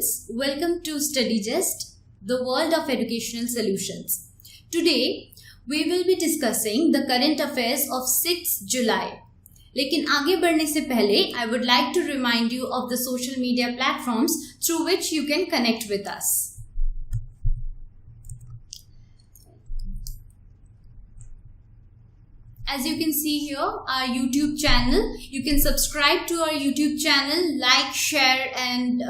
students, welcome to StudyGest, the world of educational solutions. Today, we will be discussing the current affairs of 6th July. लेकिन आगे बढ़ने से पहले, I would like to remind you of the social media platforms through which you can connect with us. As you can see here, our YouTube channel, you can subscribe to our YouTube channel, like, share and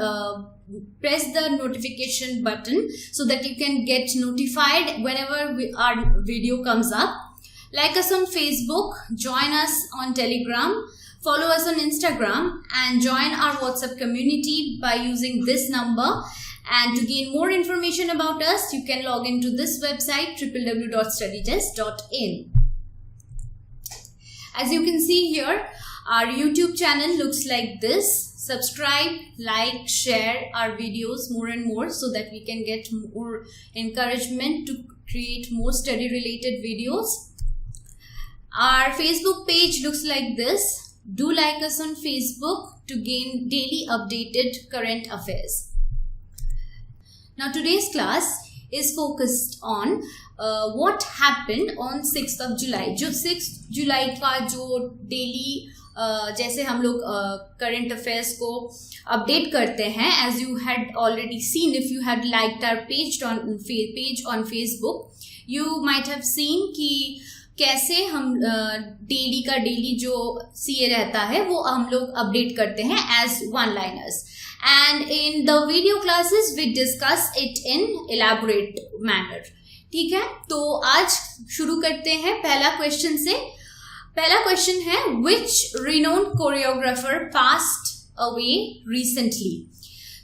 press the notification button so that you can get notified whenever our video comes up. Like us on Facebook, join us on Telegram, follow us on Instagram and join our WhatsApp community by using this number. And to gain more information about us, you can log into this website www.studygest.in. As you can see here, our YouTube channel looks like this. Subscribe, like, share our videos more and more so that we can get more encouragement to create more study related videos. Our Facebook page looks like this. Do like us on Facebook to gain daily updated current affairs. Now today's class is focused on what happened on 6th of July. जो 6th July का जो daily जैसे हम लोग current affairs को update करते हैं, as you had already seen if you had liked our page on Facebook, you might have seen कि कैसे हम डेली का डेली जो CA रहता है वो हम लोग अपडेट करते हैं as one liners. And in the video classes we discuss it in elaborate manner. ठीक है, तो आज शुरू करते हैं पहला क्वेश्चन से. पहला क्वेश्चन है, which renowned choreographer passed away recently?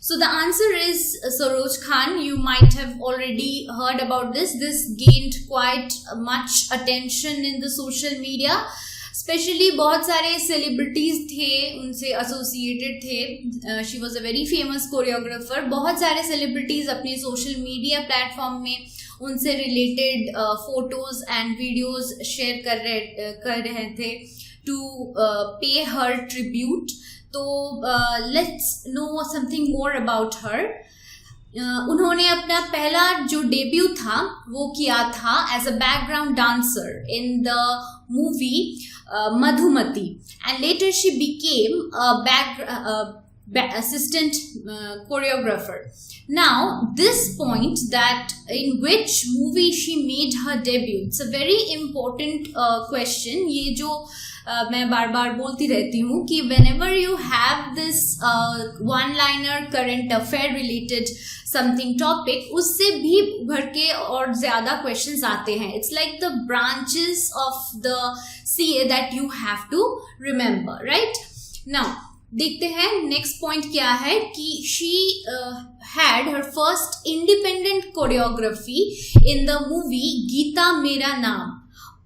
So the answer is Saroj Khan. You might have already heard about this. This gained quite much attention in the social media. Especially बहुत सारे celebrities थे उनसे associated थे. She was a very famous choreographer. बहुत सारे celebrities अपने social media platform में उनसे related photos and videos share कर रहे थे to pay her tribute. तो let's know something more about her. उन्होंने अपना पहला जो डेब्यू था वो किया था as a background dancer in the movie Madhumati, and later she became a assistant choreographer. Now this point that in which movie she made her debut, it's a very important question. ये जो मैं बार बार बोलती रहती हूँ कि whenever you have this one liner current affair related something topic, उससे भी भर के और ज़्यादा questions आते हैं. It's like the branches of the CA that you have to remember, right? Now देखते हैं next point क्या है कि she had her first independent choreography in the movie Geeta Mera Naam.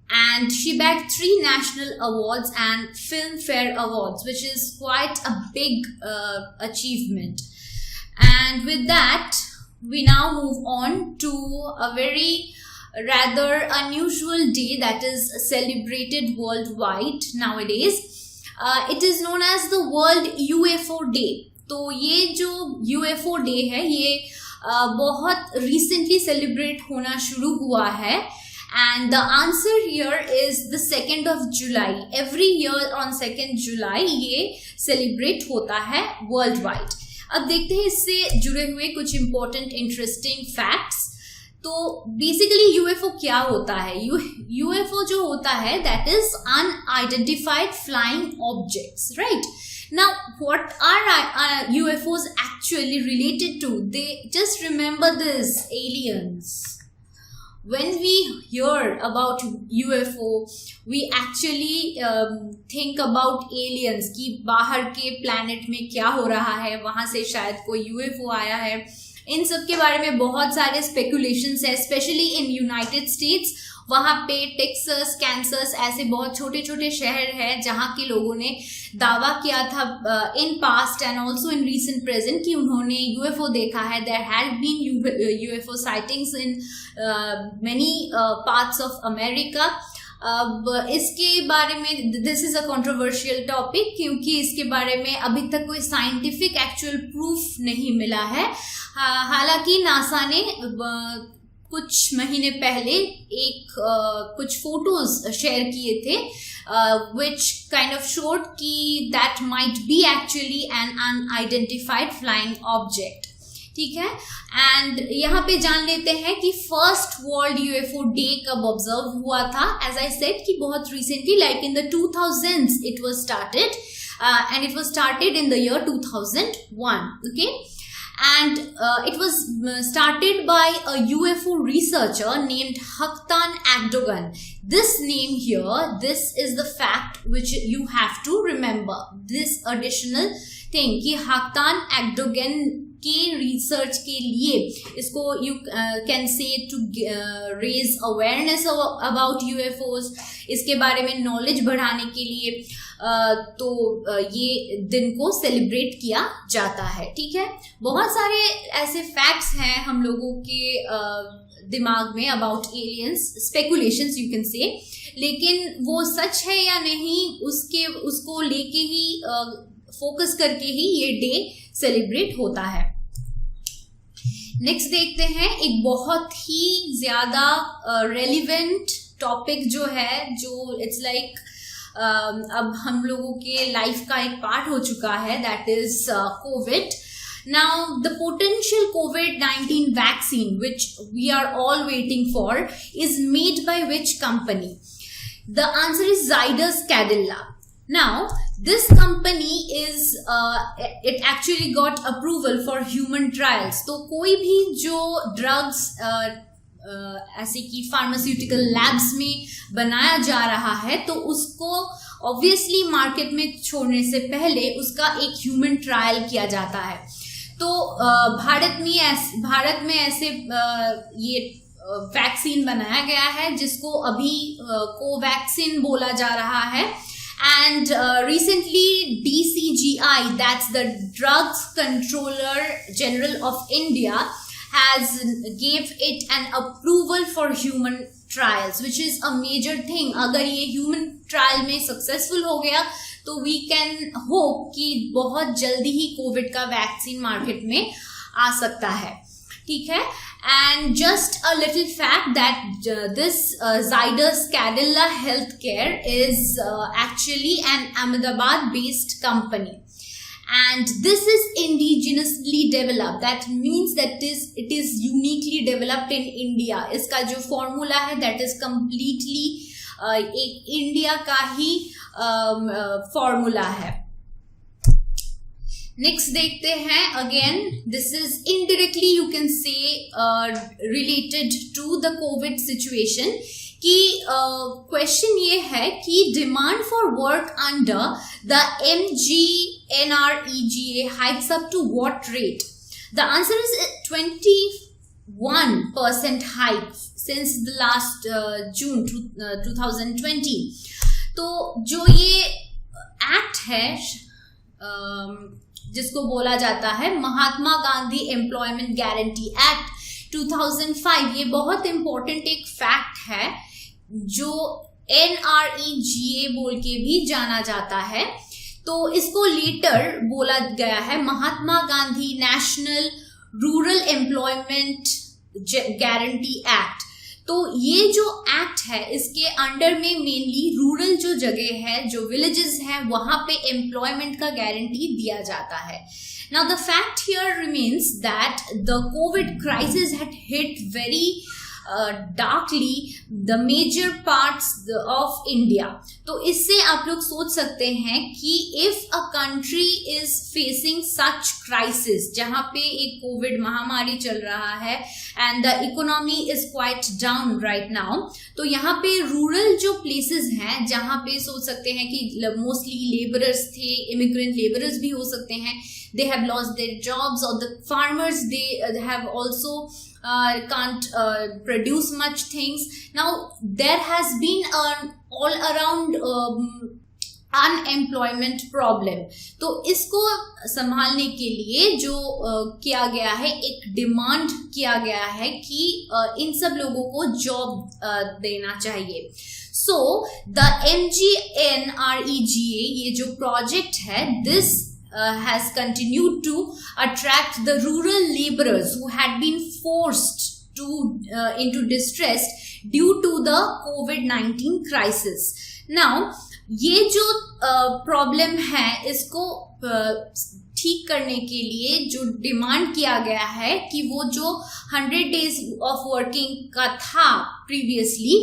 And she bagged 3 national awards and Filmfare awards, which is quite a big achievement. And with that, we now move on to a very rather unusual day that is celebrated worldwide nowadays. It is known as the World UFO Day. तो ये जो UFO Day है ये बहुत recently celebrate होना शुरू हुआ है. And the answer here is the 2nd of July. Every year on 2nd July ये celebrate होता है worldwide. अब देखते हैं इससे जुड़े हुए कुछ important interesting facts. तो basically UFO क्या होता है? UFO जो होता है that is unidentified flying objects, right? Now what are UFOs actually related to? They just remember this, aliens. When we hear about UFO, we actually think about aliens कि बाहर के planet में क्या हो रहा है, वहाँ से शायद कोई UFO आया है. इन सब के बारे में बहुत सारे speculations है, especially in United States. वहाँ पे टेक्सास, कैंसस ऐसे बहुत छोटे छोटे शहर हैं जहाँ के लोगों ने दावा किया था in past and also in recent present कि उन्होंने यूएफओ देखा है. There have been UFO sightings in many parts of America. अब इसके बारे में this is a controversial topic, क्योंकि इसके बारे में अभी तक कोई साइंटिफिक एक्चुअल प्रूफ नहीं मिला है। हालांकि नासा ने कुछ महीने पहले कुछ फोटोज शेयर किए थे which kind of showed कि that might be actually an unidentified flying object। ठीक है, एंड यहाँ पे जान लेते हैं कि फर्स्ट वर्ल्ड यूएफओ डे कब ऑब्जर्व हुआ था। एज आई सेड कि बहुत recently, like in the 2000s it was started, and it was started in the year 2001, okay. And it was started by a UFO researcher named Haktan Akdogan. This name here, this is the fact which you have to remember. This additional thing कि Haktan Akdogan के research के लिए इसको you can say to raise awareness about UFOs, इसके बारे में knowledge बढ़ाने के लिए तो ये दिन को सेलिब्रेट किया जाता है। ठीक है, बहुत सारे ऐसे फैक्ट्स हैं हम लोगों के दिमाग में about aliens, speculations you can से, लेकिन वो सच है या नहीं उसको लेके ही फोकस करके ही ये डे सेलिब्रेट होता है। नेक्स्ट देखते हैं एक बहुत ही ज्यादा रेलिवेंट टॉपिक जो है, जो इट्स लाइक अब हम लोगों के लाइफ का एक पार्ट हो चुका है, that is Covid. Now, the potential COVID-19 vaccine, which we are all waiting for, is made by which company? The answer is Zydus Cadila. Now, this company is, it actually got approval for human trials. तो कोई भी जो drugs ऐसे कि pharmaceutical labs में बनाया जा रहा है, तो उसको ऑब्वियसली मार्केट में छोड़ने से पहले उसका एक ह्यूमन ट्रायल किया जाता है। तो भारत में ऐसे ये वैक्सीन बनाया गया है जिसको अभी कोवैक्सिन बोला जा रहा है। And recently DCGI, that's the Drugs Controller General of India, has gave it an approval for human trials, which is a major thing। अगर ये human trial में successful हो गया तो we can hope कि बहुत जल्दी ही कोविड का वैक्सीन मार्केट में आ सकता है। ठीक है, and just a little fact that this Zydus Cadila Healthcare is actually an Ahmedabad based company, and this is indigenously developed, that means that it is uniquely developed in India। इसका जो formula है that is completely एक India का ही formula है। Next देखते हैं, again this is indirectly you can say related to the COVID situation, कि क्वेश्चन ये है कि demand for work under the MGNREGA hikes up to what rate? The answer is 21% hike since the last June 2020। तो जो ये act है जिसको बोला जाता है Mahatma Gandhi employment guarantee act 2005, ये बहुत इंपॉर्टेंट एक फैक्ट है जो NREGA बोल के भी जाना जाता है। तो इसको लेटर बोला गया है Mahatma Gandhi national rural employment guarantee act. तो ये जो एक्ट है इसके अंडर में मेनली रूरल जो जगह है, जो विलेजेस है, वहां पे एम्प्लॉयमेंट का गारंटी दिया जाता है। Now the fact here remains that the COVID crisis had hit very darkly the major parts of India। तो इससे आप लोग सोच सकते हैं कि if a country is facing such crisis, जहाँ पे एक कोविड महामारी चल रहा है and the economy is quite down right now, तो यहाँ पे रूरल जो प्लेसेस हैं जहाँ पे सोच सकते हैं कि मोस्टली लेबरर्स थे, इमिग्रेंट लेबरर्स भी हो सकते हैं, they have lost their jobs, or the farmers they have also can't produce much things. Now there has been all around unemployment problem. तो इसको संभालने के लिए जो किया गया है, एक डिमांड किया गया है कि इन सब लोगों को जॉब देना चाहिए। सो द MGNREGA, ये जो प्रोजेक्ट है, this has continued to attract the rural laborers who had been forced to into distress due to the COVID-19 crisis. Now, ये जो प्रॉब्लम है, इसको ठीक करने के लिए जो डिमांड किया गया है कि वो जो 100 days ऑफ वर्किंग का था प्रीवियसली,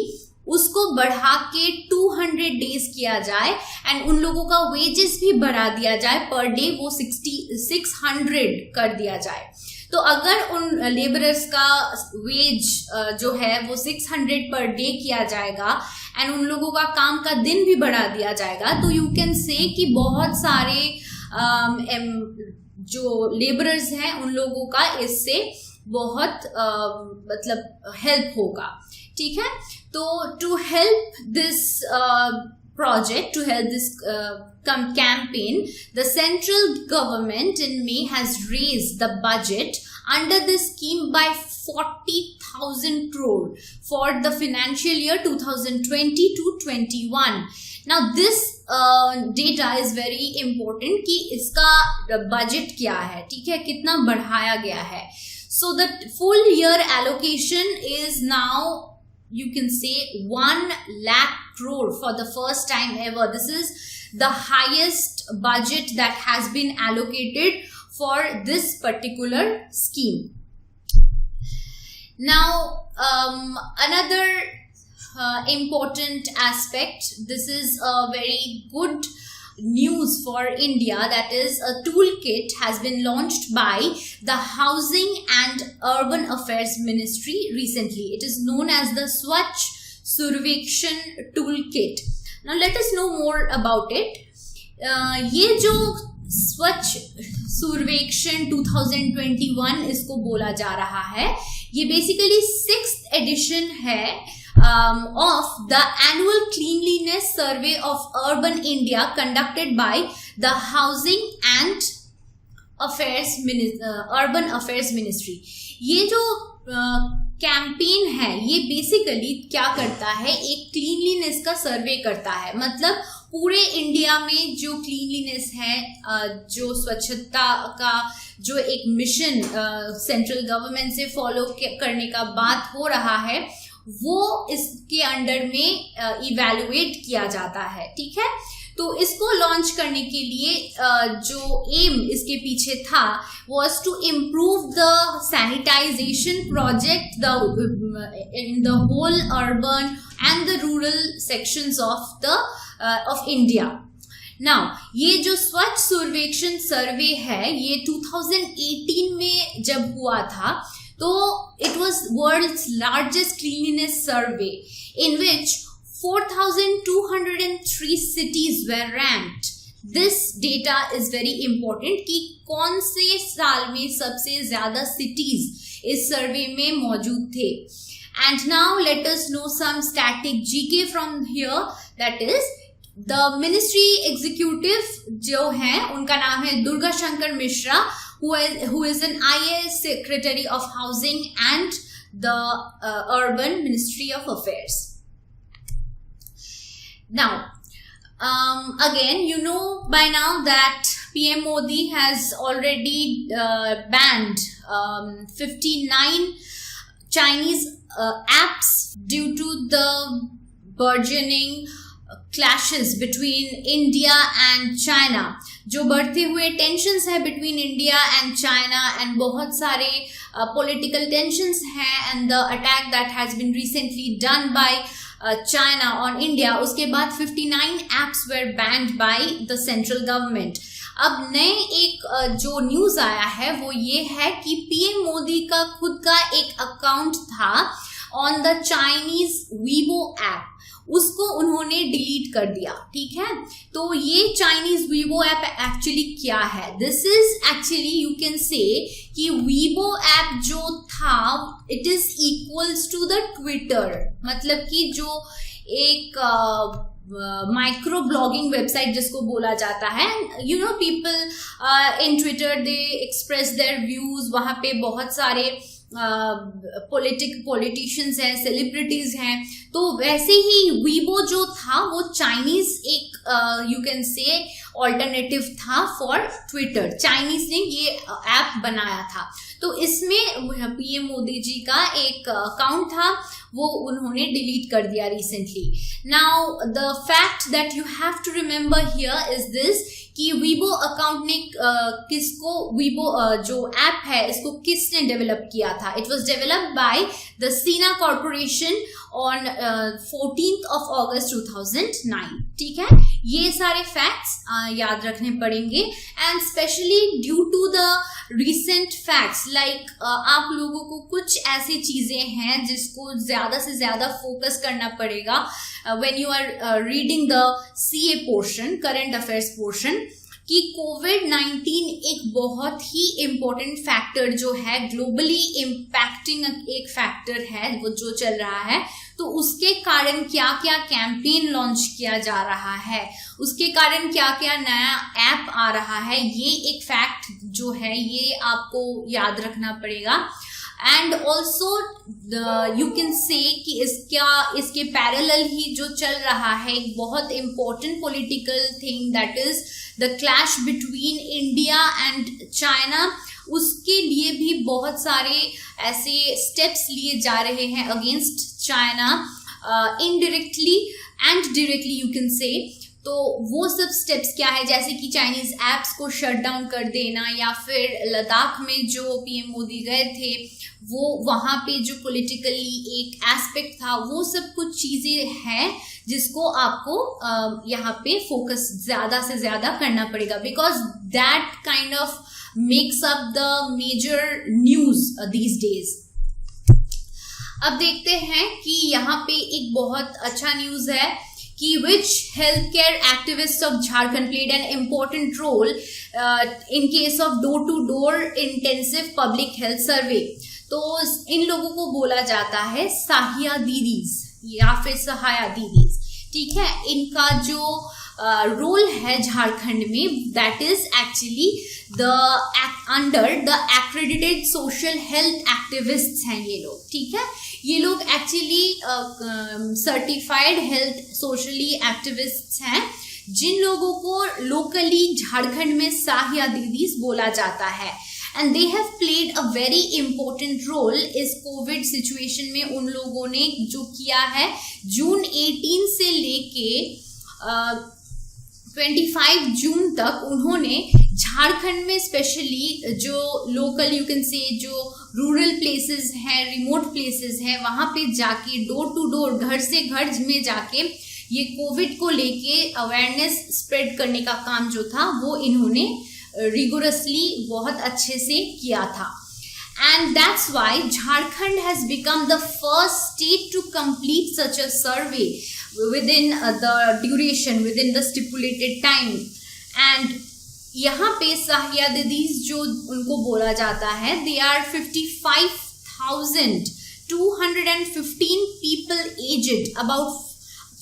उसको बढ़ा के 200 days किया जाए एंड उन लोगों का वेजेस भी बढ़ा दिया जाए, पर डे वो 600 कर दिया जाए। तो अगर उन लेबरर्स का वेज जो है वो 600 पर डे किया जाएगा एंड उन लोगों का काम का दिन भी बढ़ा दिया जाएगा, तो यू कैन से कि बहुत सारे जो लेबरर्स हैं उन लोगों का इससे बहुत मतलब हेल्प होगा। ठीक है, तो to help this project, to help this campaign, the central government in May has raised the budget under this scheme by 40,000 crore for the financial year 2020 to 21. Now this data is very important कि इसका budget क्या है, ठीक है, कितना बढ़ाया गया है। So the full year allocation is now, you can say, 1 lakh crore for the first time ever. This is the highest budget that has been allocated for this particular scheme. Now, another important aspect, this is a very good news for India, that is a toolkit has been launched by the Housing and Urban Affairs Ministry recently. It is known as the Swachh Survekshan Toolkit. Now let us know more about it. ये जो स्वच्छ सर्वेक्षण 2021 इसको बोला जा रहा है, ये बेसिकली 6th edition है of the annual cleanliness survey of urban India conducted by the Housing and Urban Affairs Ministry. ये जो कैंपेन है, ये बेसिकली क्या करता है, एक क्लीनलीनेस का सर्वे करता है। मतलब पूरे इंडिया में जो क्लीनलीनेस है, जो स्वच्छता का जो एक मिशन सेंट्रल गवर्नमेंट से फॉलो करने का बात हो रहा है, वो इसके अंडर में इवैल्यूएट किया जाता है। ठीक है, तो इसको लॉन्च करने के लिए जो एम इसके पीछे था was to improve the sanitization project in the whole urban and the rural sections of India. Now, ये जो स्वच्छ सर्वेक्षण सर्वे है, ये 2018 में जब हुआ था, तो it was world's largest cleanliness survey in which 4,203 cities were ranked. This data is very important कि कौन से साल में सबसे ज्यादा cities इस सर्वे में मौजूद थे। And now let us know some static GK from here, that is the ministry executive जो है उनका नाम है Durga Shankar Mishra, who is an IAS Secretary of Housing and the Urban Ministry of Affairs. Now, again, you know by now that PM Modi has already banned 59 Chinese apps due to the burgeoning clashes between India and China. जो बढ़ते हुए tensions है between India and China and बहुत सारे political tensions हैं and the attack that has been recently done by China on India, उसके बाद 59 apps were banned by the central government. अब नए एक जो न्यूज आया है वो ये है कि पीएम मोदी का खुद का एक अकाउंट था on the Chinese Vivo app, उसको उन्होंने डिलीट कर दिया। ठीक है, तो ये चाइनीज वीवो ऐप एक्चुअली क्या है? This is actually you can say कि वीवो ऐप जो था it is equals to the Twitter, मतलब कि जो एक माइक्रो ब्लॉगिंग वेबसाइट जिसको बोला जाता है. You know people in Twitter they express their views. वहां पे बहुत सारे पॉलिटिशियंस हैं, सेलिब्रिटीज हैं. तो वैसे ही वीबो जो था वो चाइनीज एक यू कैन से ऑल्टरनेटिव था फॉर ट्विटर. चाइनीज ने ये ऐप बनाया था. तो इसमें पीएम मोदी जी का एक अकाउंट था, वो उन्होंने डिलीट कर दिया recently. Now the fact that you have to remember here is this कि वीबो अकाउंट ने किसको, वीबो जो ऐप है इसको किसने डेवलप किया था. It was developed by the Sina corporation on 14th of August 2009. ठीक है, ये सारे फैक्ट्स याद रखने पड़ेंगे. And specially due to the recent facts like आप लोगों को कुछ ऐसी चीजें हैं जिसको ज्यादा से ज्यादा फोकस करना पड़ेगा when you are reading the CA portion, current affairs portion, कि कोविड-19 एक बहुत ही इम्पोर्टेंट फैक्टर जो है, ग्लोबली इम्पैक्टिंग एक फैक्टर है वो जो चल रहा है. तो उसके कारण क्या क्या कैंपेन लॉन्च किया जा रहा है, उसके कारण क्या क्या नया ऐप आ रहा है, ये एक फैक्ट जो है ये आपको याद रखना पड़ेगा. And also you can say कि इसके पैरेलल ही जो चल रहा है एक बहुत important political thing, that is the clash between India and China. उसके लिए भी बहुत सारे ऐसे स्टेप्स लिए जा रहे हैं against China, indirectly and directly you can से. तो वो सब स्टेप्स क्या है, जैसे कि चाइनीज एप्स को शट डाउन कर देना, या फिर लद्दाख में जो पीएम मोदी गए थे वो वहां पे जो पॉलिटिकली एक एस्पेक्ट था, वो सब कुछ चीजें हैं जिसको आपको यहाँ पे फोकस ज्यादा से ज्यादा करना पड़ेगा, because that kind of makes up the major news these days. अब देखते हैं कि यहाँ पे एक बहुत अच्छा न्यूज है कि which healthcare activists of Jharkhand played an important role in case of door-to-door intensive public health survey. तो इन लोगों को बोला जाता है साहिया दीदीज या फिर सहाया दीदीज. ठीक है, इनका जो रोल है झारखंड में, that is actually the under the accredited social health activists हैं ये लोग. ठीक है, ये लोग actually certified health socially activists हैं, जिन लोगों को लोकली झारखंड में साहिया दीदीज बोला जाता है. And they have played a very important role इस कोविड सिचुएशन में. उन लोगों ने जो किया है, जून 18 से लेके 25 जून तक उन्होंने झारखंड में स्पेशली जो लोकल यू कैन से जो रूरल प्लेसेस हैं, रिमोट प्लेसेस हैं, वहां पे जाके डोर टू डोर, घर से घर में जाके ये कोविड को लेके अवेयरनेस स्प्रेड करने का काम जो था वो इन्होंने रिगोरसली बहुत अच्छे से किया था. And that's why Jharkhand has become the first state to complete such a survey within the duration, within the stipulated time. And यहाँ पे साहिया दीदीज जो उनको बोला जाता है, they are 55,215 people aged about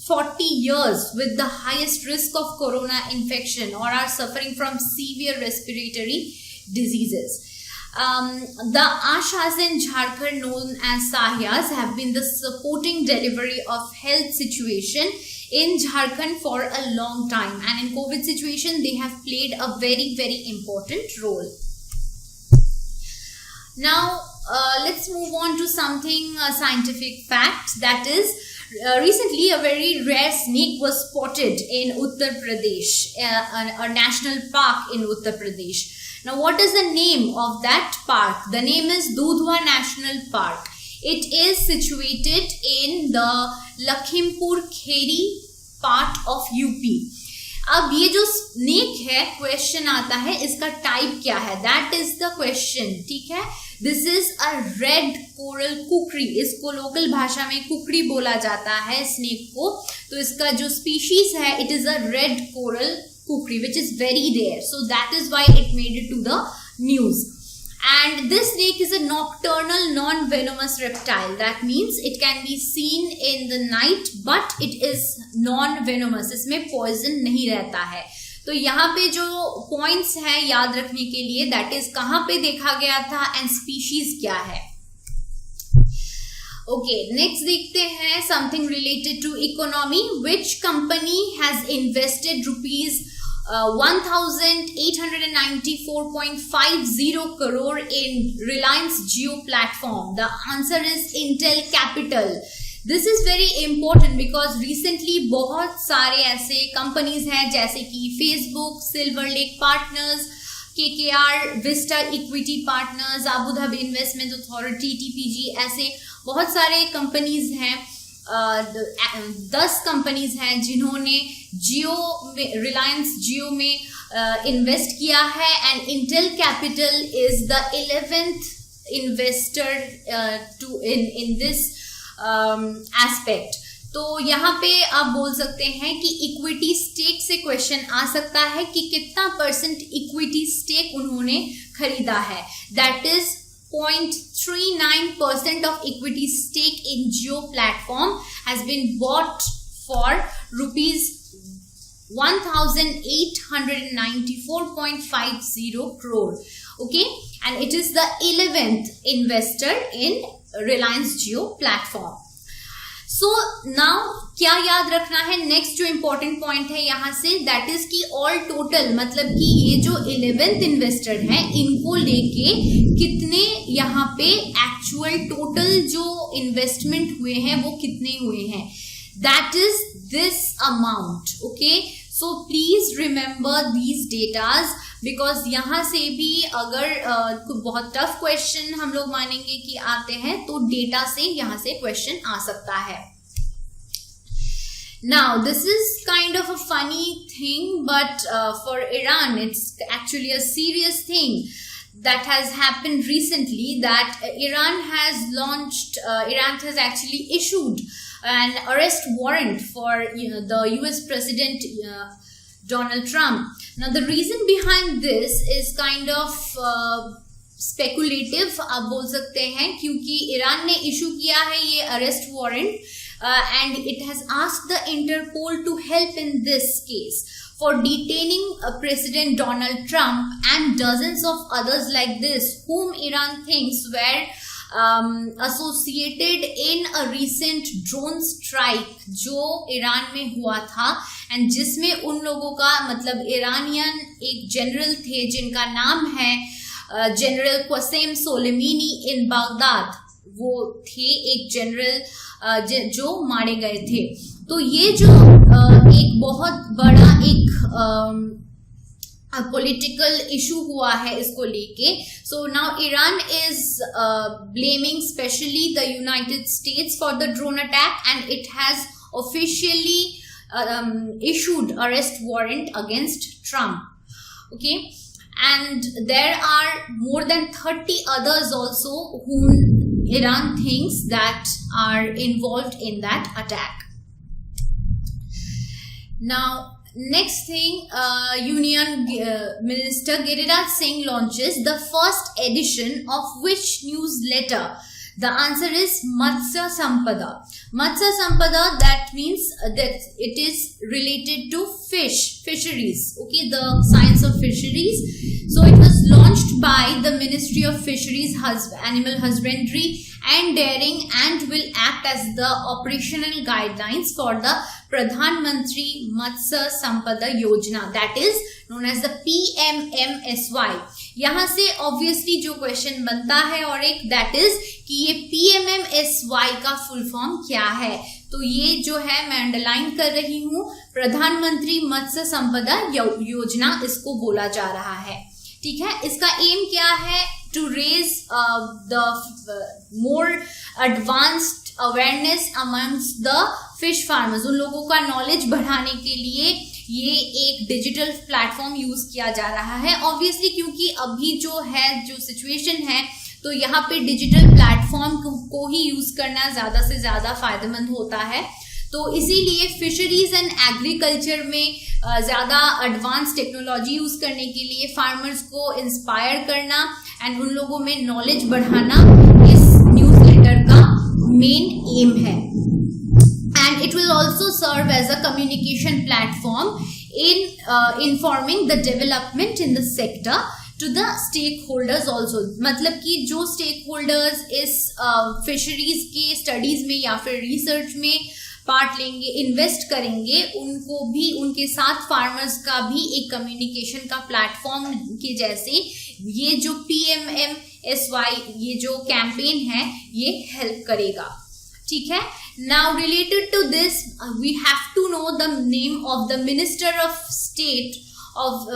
40 years with the highest risk of corona infection or are suffering from severe respiratory diseases. The Ashas in Jharkhand, known as Sahyas, have been the supporting delivery of health situation in Jharkhand for a long time, and in COVID situation they have played a very very important role. Now let's move on to something scientific fact, that is recently a very rare snake was spotted in Uttar Pradesh, a national park in Uttar Pradesh. Now what is the name of that park? The name is Dudhwa National Park. It is situated in the Lakhimpur Kheri part of UP. अब ये जो snake है, question आता है इसका type क्या है, that is the question. ठीक है, this is a red coral kukri. इसको लोकल भाषा में कुकरी बोला जाता है स्नेक को. तो इसका जो स्पीशीज है, it is a red coral kukri, which is very rare. So that is why it made it to the news. And this snake is a nocturnal non-venomous reptile. That means it can be seen in the night, but it is non-venomous. इसमें poison नहीं रहता है. तो यहाँ पे जो points हैं याद रखने के लिए, that is कहाँ पे देखा गया था and species क्या है. Okay, next देखते हैं something related to economy. Which company has invested rupees 1,894.50 crore in Reliance Jio platform? The answer is Intel Capital. This is very important because recently बहुत सारे ऐसे companies हैं जैसे कि Facebook, Silver Lake Partners, KKR, Vista Equity Partners, Abu Dhabi Investment Authority, TPG, ऐसे बहुत सारे companies हैं. 10 कंपनीज हैं जिन्होंने जियो में, रिलायंस जियो में इन्वेस्ट किया है. And Intel capital is the 11th investor to in this aspect. तो यहाँ पे आप बोल सकते हैं कि इक्विटी स्टेक से क्वेश्चन आ सकता है कि कितना % इक्विटी स्टेक उन्होंने खरीदा है. That is 0.39% of equity stake in Jio platform has been bought for rupees 1,894.50 crore. Okay, and it is the 11th investor in Reliance Jio platform. So now क्या याद रखना है, नेक्स्ट जो इंपॉर्टेंट पॉइंट है यहाँ से, दैट इज कि all total, मतलब कि ये जो 11th इन्वेस्टर हैं इनको लेके कितने यहाँ पे एक्चुअल टोटल जो इन्वेस्टमेंट हुए हैं वो कितने हुए हैं. That is this amount. Okay, so please remember these datas because यहाँ से भी अगर बहुत टफ क्वेश्चन हम लोग मानेंगे कि आते हैं तो डेटा से यहाँ से क्वेश्चन आ सकता है. Now, this is kind of a funny thing, but for Iran, it's actually a serious thing that has happened recently, that Iran has actually issued an arrest warrant for the US President Donald Trump. Now, the reason behind this is kind of speculative, आप बोल सकते हैं, क्योंकि Iran ने issue किया है ये arrest warrant and it has asked the Interpol to help in this case for detaining President Donald Trump and dozens of others like this whom Iran thinks were associated in a recent drone strike जो Iran में हुआ था and जिसमें उन लोगों का, मतलब Iranian एक जनरल थे जिनका नाम है जनरल क्वासेम सोलेमानी इन बागदाद, वो थे एक जनरल जो मारे गए थे. तो ये जो एक बहुत बड़ा एक पॉलिटिकल इशू हुआ है इसको लेके. So now Iran is blaming specially the United states for the drone attack and it has officially issued arrest warrant against Trump. Okay, and there are more than 30 others also whom Iran thinks that are involved in that attack. Now, next thing, Union Minister Giriraj Singh launches the first edition of which newsletter? The answer is Matsya Sampada. Matsya Sampada, that means that it is related to fisheries. Okay, the science of fisheries. So it was launched by the Ministry of Fisheries, Animal Husbandry and Dairying and will act as the operational guidelines for the Pradhan Mantri Matsya Sampada Yojana, that is known as the PMMSY. यहाँ से obviously जो question बनता है और एक, that is कि ये PMMSY का फुल फॉर्म क्या है. तो ये जो है मैं अंडरलाइन कर रही हूँ, प्रधानमंत्री मत्स्य संपदा योजना इसको बोला जा रहा है. ठीक है, इसका एम क्या है? To raise the more advanced awareness amongst the fish farmers. उन लोगों का नॉलेज बढ़ाने के लिए ये एक डिजिटल प्लेटफॉर्म यूज किया जा रहा है. ऑब्वियसली क्योंकि अभी जो है, जो सिचुएशन है, तो यहाँ पे डिजिटल प्लेटफॉर्म को ही यूज करना ज्यादा से ज्यादा फायदेमंद होता है. तो इसीलिए फिशरीज एंड एग्रीकल्चर में ज़्यादा एडवांस टेक्नोलॉजी यूज़ करने के लिए फार्मर्स को इंस्पायर करना एंड उन लोगों में नॉलेज बढ़ाना इस न्यूज़लेटर का मेन एम है. And it will also serve as a communication platform in informing the development in the sector to the stakeholders also. मतलब कि जो stakeholders इस fisheries के studies में या फिर research में पार्ट लेंगे, इन्वेस्ट करेंगे, उनको भी, उनके साथ फार्मर्स का भी एक कम्युनिकेशन का प्लेटफॉर्म के जैसे ये जो PMMSY ये जो कैंपेन है ये हेल्प करेगा. ठीक है. Now related to this, we have to know the name of the Minister of State of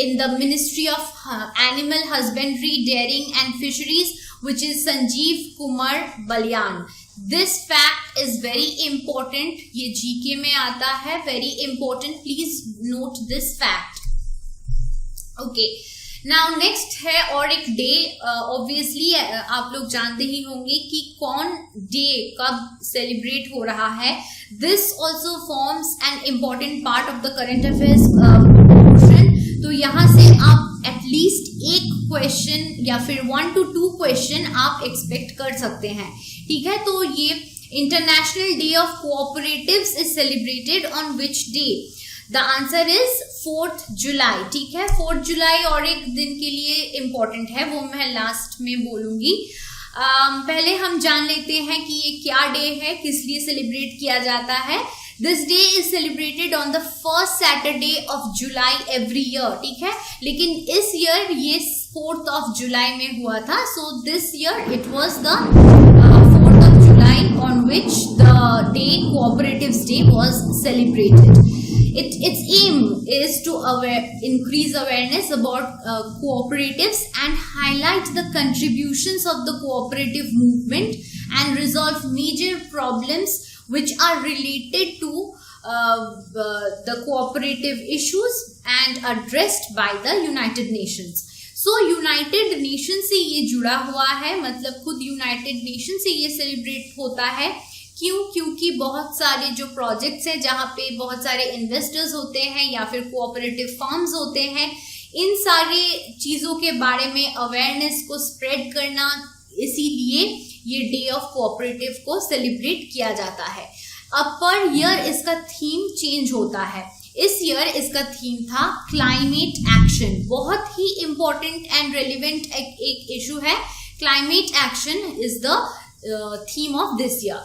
in the Ministry of Animal Husbandry, Dairying and Fisheries, which is Sanjeev Kumar Balyan. This fact is very important. ये GK में आता है. Very important. Please note this fact. Okay. Now next है और एक day. Obviously आप लोग जानते ही होंगे कि कौन डे कब सेलिब्रेट हो रहा है. This also forms an important part of the current affairs portion. तो यहाँ से आप एटलीस्ट एक क्वेश्चन या फिर 1 to 2 क्वेश्चन आप एक्सपेक्ट कर सकते हैं. ठीक है. तो ये international day of cooperatives is celebrated on which day? The answer is 4th जुलाई. ठीक है. 4th जुलाई और एक दिन के लिए इम्पोर्टेंट है, वो मैं लास्ट में बोलूंगी. पहले हम जान लेते हैं कि ये क्या डे है, किस लिए सेलिब्रेट किया जाता है. This day is celebrated on the first Saturday of July every year. ठीक है. लेकिन इस ईयर ये 4th जुलाई में हुआ था. So this year it was the 4th July on which the day Cooperatives Day was celebrated. Its aim is to increase awareness about cooperatives and highlight the contributions of the cooperative movement and resolve major problems which are related to the cooperative issues and addressed by the United Nations. So United nation से ये जुड़ा हुआ है, मतलब खुद United nation से ये celebrate होता है. क्यों? क्योंकि बहुत सारे जो प्रोजेक्ट्स हैं जहाँ पे बहुत सारे इन्वेस्टर्स होते हैं या फिर कोऑपरेटिव फर्म्स होते हैं, इन सारे चीज़ों के बारे में अवेयरनेस को स्प्रेड करना, इसीलिए ये डे ऑफ कोऑपरेटिव को सेलिब्रेट किया जाता है. अब पर ईयर इसका थीम चेंज होता है. इस ईयर इसका थीम था क्लाइमेट एक्शन. बहुत ही इंपॉर्टेंट एंड रेलिवेंट एक इशू है. Climate action is the theme of this year.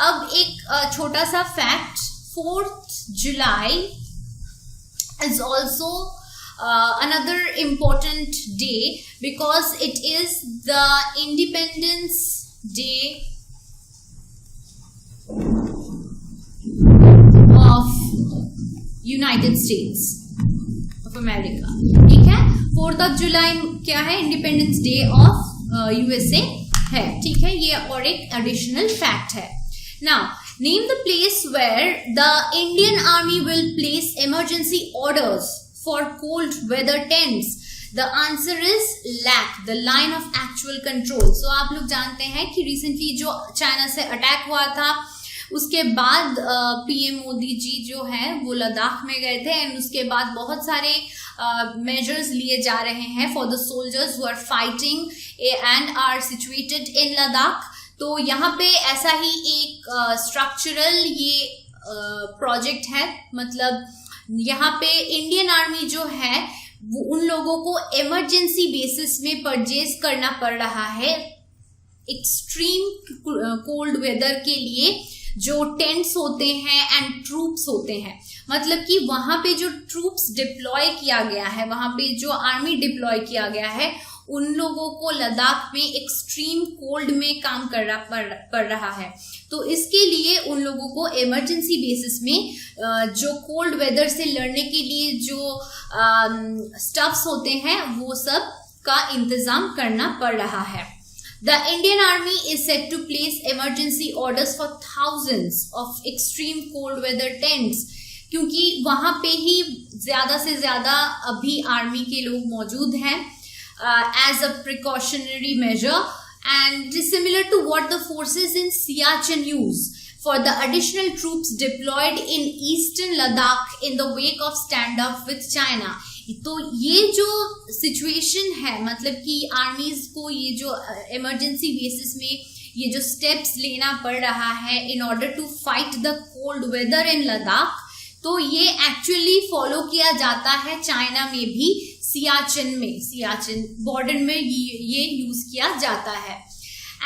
अब एक छोटा सा fact, 4th July is also another important day because it is the Independence Day of United States of America. ठीक है. 4th जुलाई क्या है? इंडिपेंडेंस डे ऑफ USA है. ठीक है. ये और एक एडिशनल फैक्ट है. Now, name the place where the Indian Army will place emergency orders for cold weather tents. The answer is LAC, the line of actual control. So आप लोग जानते हैं कि रिसेंटली जो चाइना से अटैक हुआ था, उसके बाद PM मोदी जी जो है वो लद्दाख में गए थे एंड उसके बाद बहुत सारे मेजर्स लिए जा रहे हैं for the soldiers who are fighting and are situated in Ladakh. तो यहाँ पे ऐसा ही एक स्ट्रक्चरल ये प्रोजेक्ट है. मतलब यहाँ पे इंडियन आर्मी जो है वो उन लोगों को इमरजेंसी बेसिस में परचेज करना पड़ रहा है एक्सट्रीम कोल्ड वेदर के लिए. जो टेंट्स होते हैं एंड ट्रूप्स होते हैं, मतलब कि वहाँ पे जो ट्रूप्स डिप्लॉय किया गया है, वहाँ पे जो आर्मी डिप्लॉय किया गया है, उन लोगों को लद्दाख में एक्सट्रीम कोल्ड में काम करना पड़ रहा है. तो इसके लिए उन लोगों को इमरजेंसी बेसिस में जो कोल्ड वेदर से लड़ने के लिए जो स्टफ्स होते हैं वो सब का इंतजाम करना पड़ रहा है. The Indian Army is set to place emergency orders for thousands of extreme cold weather tents, क्योंकि वहाँ पे ही ज़्यादा से ज़्यादा अभी आर्मी के लोग मौजूद हैं as a precautionary measure and similar to what the forces in Siachen use. for the additional troops deployed in eastern Ladakh in the wake of standoff with China. तो ये जो सिचुएशन है, मतलब कि आर्मीज को ये जो इमरजेंसी बेसिस में ये जो स्टेप्स लेना पड़ रहा है in order to fight the cold weather in Ladakh, तो ये एक्चुअली फॉलो किया जाता है चाइना में भी, सियाचिन बॉर्डर में ये यूज किया जाता है.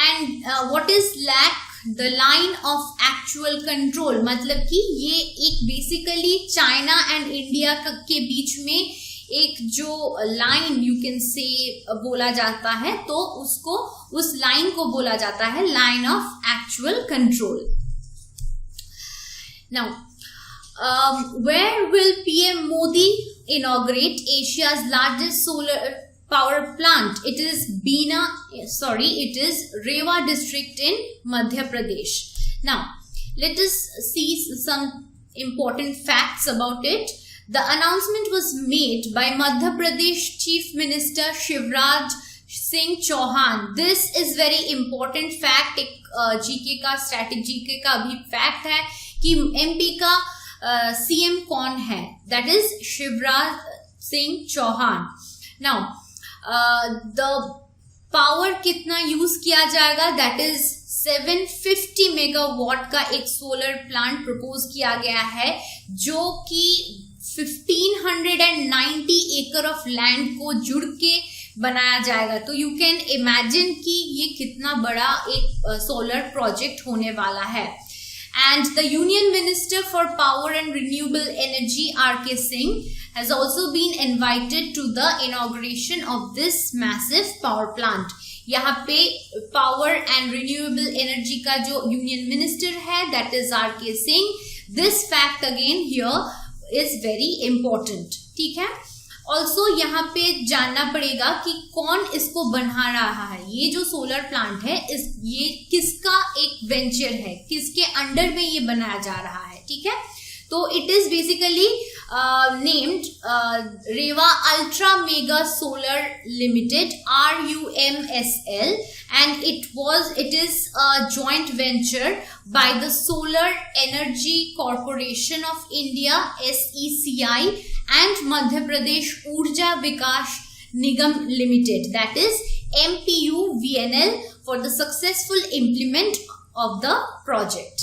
And what is LAC the line of actual control, मतलब कि ये एक बेसिकली चाइना एंड इंडिया के बीच में एक जो लाइन यू कैन से बोला जाता है, तो उसको उस लाइन को बोला जाता है line of actual control. Now where will PM Modi inaugurate Asia's largest solar power plant? It is Rewa district in Madhya Pradesh. Now, let us see some important facts about it. The announcement was made by Madhya Pradesh Chief Minister Shivraj Singh Chauhan. This is very important fact. एक GK का static GK का भी fact है कि MP का CM कौन है, that is Shivraj Singh Chouhan. Now the power कितना यूज किया जाएगा, दैट इज 750 मेगावाट का एक सोलर प्लांट प्रपोज किया गया है, जो कि 1590 एकड़ ऑफ लैंड को जुड़ के बनाया जाएगा. तो यू कैन इमेजिन कि ये कितना बड़ा एक सोलर प्रोजेक्ट होने वाला है. And the Union Minister for Power and Renewable Energy, R.K. Singh, has also been invited to the inauguration of this massive power plant. यहाँ पे Power and Renewable Energy का जो Union Minister है, that is R.K. Singh. This fact again here is very important. ठीक है. Also यहाँ पे जानना पड़ेगा कि कौन इसको बना रहा है. ये जो सोलर प्लांट है ये किसका एक वेंचर है, किसके अंडर में ये बनाया जा रहा है. ठीक है. तो it is basically named Rewa ultra mega solar limited, RUMSL, and it is a joint venture by the Solar Energy Corporation of India, SECI, and Madhya Pradesh Urja Vikas Nigam Limited, that is MPUVNL, for the successful implement of the project.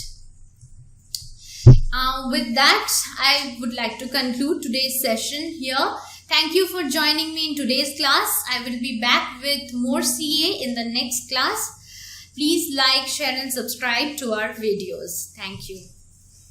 With that, I would like to conclude today's session here. Thank you for joining me in today's class. I will be back with more CA in the next class. Please like, share and subscribe to our videos. Thank you.